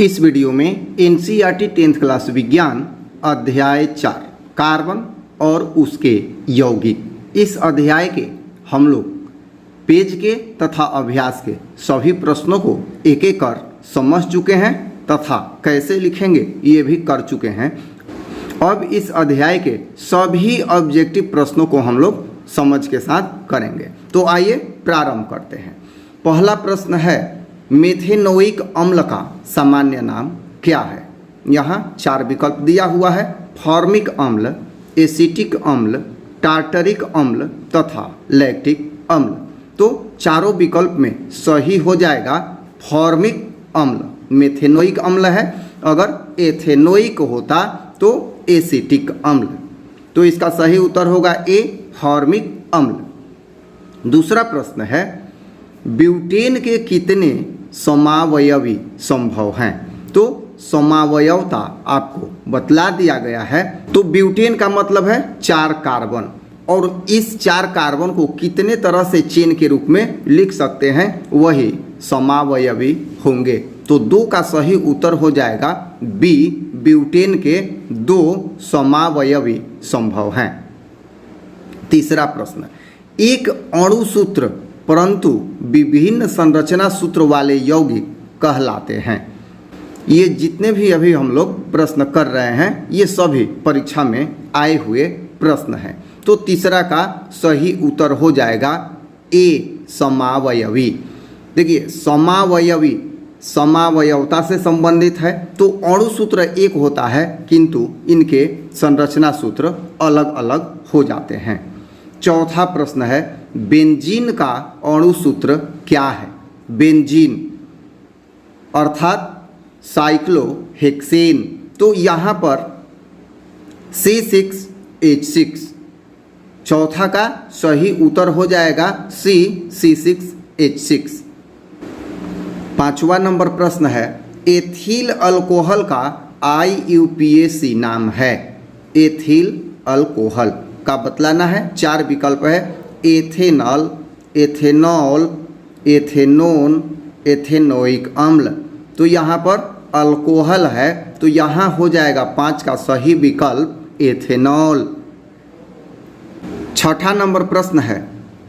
इस वीडियो में NCERT 10th class विज्ञान अध्याय 4 कार्बन और उसके यौगिक, इस अध्याय के हम लोग पेज के तथा अभ्यास के सभी प्रश्नों को एक एक कर समझ चुके हैं तथा कैसे लिखेंगे ये भी कर चुके हैं। अब इस अध्याय के सभी ऑब्जेक्टिव प्रश्नों को हम लोग समझ के साथ करेंगे। तो आइए प्रारंभ करते हैं। पहला प्रश्न है, मेथेनोइक अम्ल का सामान्य नाम क्या है? यहाँ 4 विकल्प दिया हुआ है, फॉर्मिक अम्ल, एसिटिक अम्ल, टार्टरिक अम्ल तथा लैक्टिक अम्ल। तो चारों विकल्प में सही हो जाएगा फॉर्मिक अम्ल। मेथेनोइक अम्ल है, अगर एथेनोइक होता तो एसिटिक अम्ल। तो इसका सही उत्तर होगा ए, फॉर्मिक अम्ल। दूसरा प्रश्न है, ब्यूटेन के कितने समावयवी संभव हैं? तो समावयवता आपको बतला दिया गया है। तो ब्यूटेन का मतलब है 4 कार्बन, और इस 4 कार्बन को कितने तरह से चेन के रूप में लिख सकते हैं, वही समावयवी होंगे। तो 2 का सही उत्तर हो जाएगा बी, ब्यूटेन के 2 समावयवी संभव हैं। तीसरा प्रश्न, एक अणुसूत्र परंतु विभिन्न संरचना सूत्र वाले यौगिक कहलाते हैं। ये जितने भी अभी हम लोग प्रश्न कर रहे हैं ये सभी परीक्षा में आए हुए प्रश्न हैं। तो तीसरा का सही उत्तर हो जाएगा ए, समावयवी। देखिए, समावयवी समावयवता से संबंधित है, तो अणुसूत्र एक होता है किंतु इनके संरचना सूत्र अलग अलग हो जाते हैं। चौथा प्रश्न है, बेंजीन का अणुसूत्र क्या है? बेंजीन अर्थात साइक्लोहेक्सेन। तो यहाँ पर C6H6, चौथा का सही उत्तर हो जाएगा सी, C6H6। 5वां नंबर प्रश्न है, एथिल अल्कोहल का IUPAC नाम है। एथिल अल्कोहल का बतलाना है। 4 विकल्प है, एथेनॉल, एथेनॉल, एथेनोन, एथेनोइक अम्ल। तो यहाँ पर अल्कोहल है, तो यहाँ हो जाएगा 5 का सही विकल्प एथेनॉल। 6ठा नंबर प्रश्न है,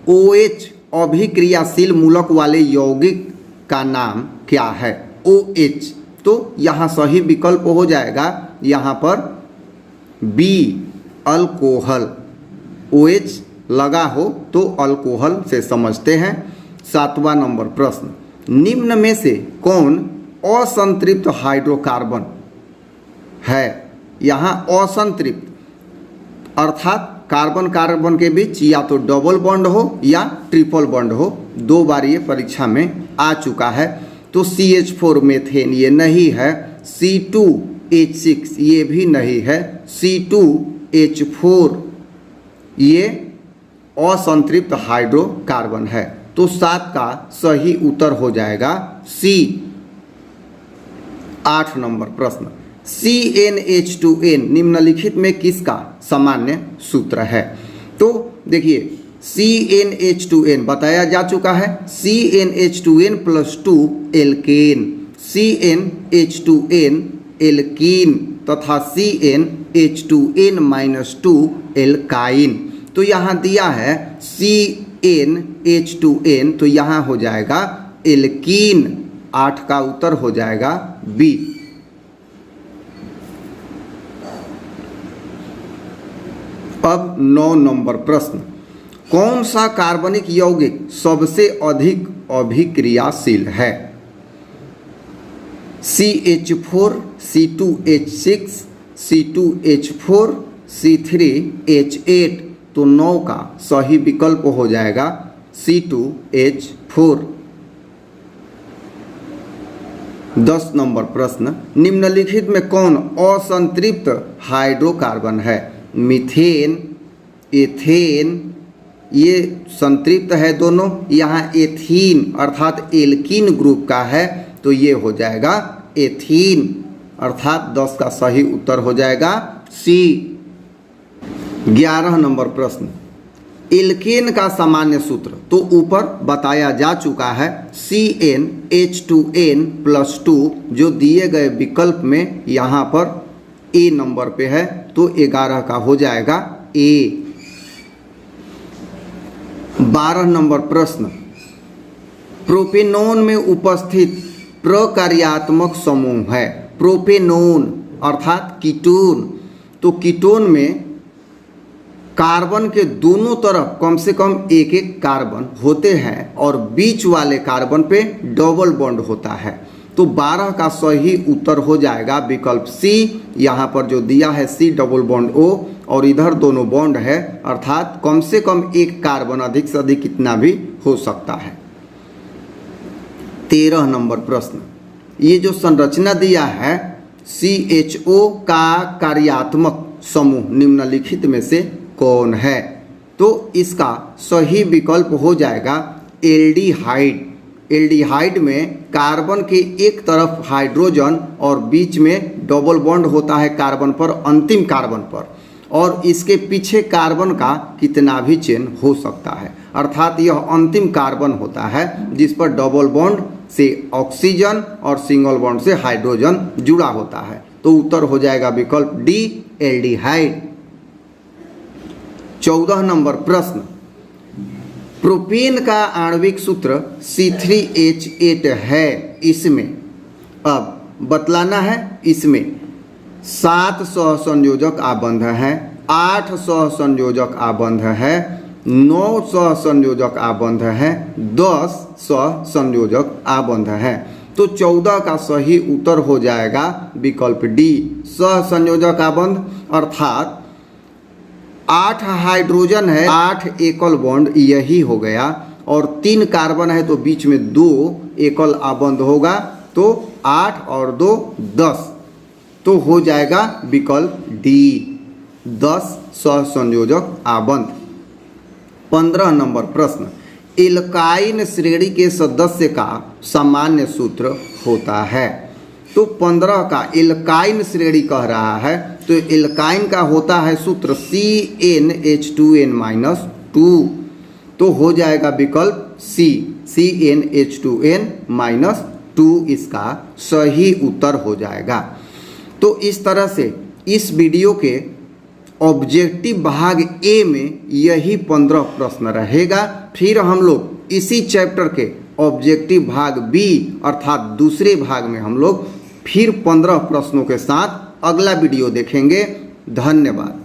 OH अभिक्रियाशील मूलक वाले यौगिक का नाम क्या है? OH। तो यहाँ सही विकल्प हो जाएगा यहाँ पर बी, अल्कोहल। OH लगा हो तो अल्कोहल से समझते हैं। 7वां नंबर प्रश्न, निम्न में से कौन असंतृप्त हाइड्रोकार्बन है? यहाँ असंतृप्त अर्थात कार्बन कार्बन के बीच या तो डबल बॉन्ड हो या ट्रिपल बॉन्ड हो। 2 बार ये परीक्षा में आ चुका है। तो CH4 मेथेन ये नहीं है, C2H6 ये भी नहीं है, C2H4 ये असंतृप्त हाइड्रोकार्बन है। तो 7 का सही उत्तर हो जाएगा सी। 8 नंबर प्रश्न, CnH2n निम्नलिखित में किसका सामान्य सूत्र है? तो देखिए, CnH2n बताया जा चुका है, CnH2n + 2 एल्केन, CnH2n एल्कीन तथा CnH2n - 2 एल्काइन। तो यहाँ दिया है CnH2n, तो यहाँ हो जाएगा एल्कीन। 8 का उत्तर हो जाएगा बी। अब 9 नंबर प्रश्न, कौन सा कार्बनिक यौगिक सबसे अधिक अभिक्रियाशील है? CH4, C2H6, C2H4, C3H8। तो 9 का सही विकल्प हो जाएगा C2H4। 10 नंबर प्रश्न, निम्नलिखित में कौन असंतृप्त हाइड्रोकार्बन है? मीथेन, एथेन, ये संतृप्त है दोनों। यहाँ एथीन अर्थात एल्कीन ग्रुप का है, तो ये हो जाएगा एथीन, अर्थात 10 का सही उत्तर हो जाएगा सी। 11 नंबर प्रश्न, एल्केन का सामान्य सूत्र तो ऊपर बताया जा चुका है, CnH2n+2 जो दिए गए विकल्प में यहाँ पर ए नंबर पे है, तो 11 का हो जाएगा ए। 12 नंबर प्रश्न, प्रोपेनॉन में उपस्थित प्रकार्यात्मक समूह है। प्रोपेनॉन अर्थात कीटोन, तो कीटोन में कार्बन के दोनों तरफ कम से कम एक एक कार्बन होते हैं और बीच वाले कार्बन पे डबल बॉन्ड होता है। तो 12 का सही उत्तर हो जाएगा विकल्प सी। यहाँ पर जो दिया है सी डबल बॉन्ड ओ और इधर दोनों बॉन्ड है, अर्थात कम से कम एक कार्बन अधिक से अधिक कितना भी हो सकता है। 13 नंबर प्रश्न, ये जो संरचना दिया है CHO का कार्यात्मक समूह निम्नलिखित में से कौन है? तो इसका सही विकल्प हो जाएगा एल्डिहाइड। एल्डिहाइड में कार्बन के एक तरफ हाइड्रोजन और बीच में डबल बॉन्ड होता है कार्बन पर, अंतिम कार्बन पर, और इसके पीछे कार्बन का कितना भी चेन हो सकता है, अर्थात यह अंतिम कार्बन होता है जिस पर डबल बॉन्ड से ऑक्सीजन और सिंगल बॉन्ड से हाइड्रोजन जुड़ा होता है। तो उत्तर हो जाएगा विकल्प डी एल्डिहाइड। 14 नंबर प्रश्न, प्रोपेन का आणविक सूत्र C3H8 है। इसमें अब बतलाना है, इसमें 7 सहसंयोजक आबंध है, 8 सहसंयोजक आबंध है, 9 सहसंयोजक आबंध है, 10 सहसंयोजक आबंध है। तो 14 का सही उत्तर हो जाएगा विकल्प डी सहसंयोजक आबंध, अर्थात 8 हाइड्रोजन है, 8 एकल बॉन्ड यही हो गया, और 3 कार्बन है तो बीच में 2 एकल आबंध होगा, तो 8 और 2 10, तो हो जाएगा विकल्प डी 10 सहसंयोजक आबंध। 15 नंबर प्रश्न, एल्काइन श्रेणी के सदस्य का सामान्य सूत्र होता है। तो 15 का एल्काइन श्रेणी कह रहा है, तो एल्काइन का होता है सूत्र CnH2n-2, तो हो जाएगा विकल्प सी CnH2n-2 इसका सही उत्तर हो जाएगा। तो इस तरह से इस वीडियो के ऑब्जेक्टिव भाग ए में यही 15 प्रश्न रहेगा। फिर हम लोग इसी चैप्टर के ऑब्जेक्टिव भाग बी अर्थात दूसरे भाग में हम लोग फिर 15 प्रश्नों के साथ अगला वीडियो देखेंगे। धन्यवाद।